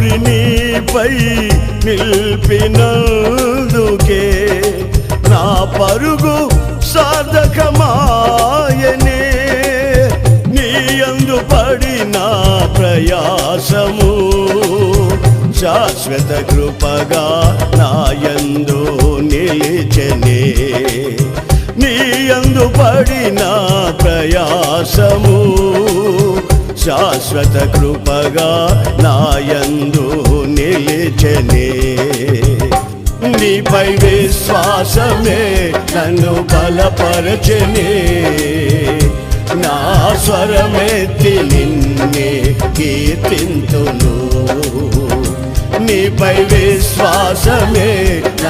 గురి నీపై నిల్పినందుకే నా పరుగు సాధకమాయనే. నీయందు పడిన ప్రయాసము శాశ్వత కృపగా నాయందు నిలిచెనే. నీయందు పడిన ప్రయాసము శాశ్వత కృపగా నాయందు నిలిచెనే. నీపై విశ్వాసమే నన్ను బలపరచెనే. నా స్వరమెత్తి నిన్నే కీర్తింతును. నీపై విశ్వాసమే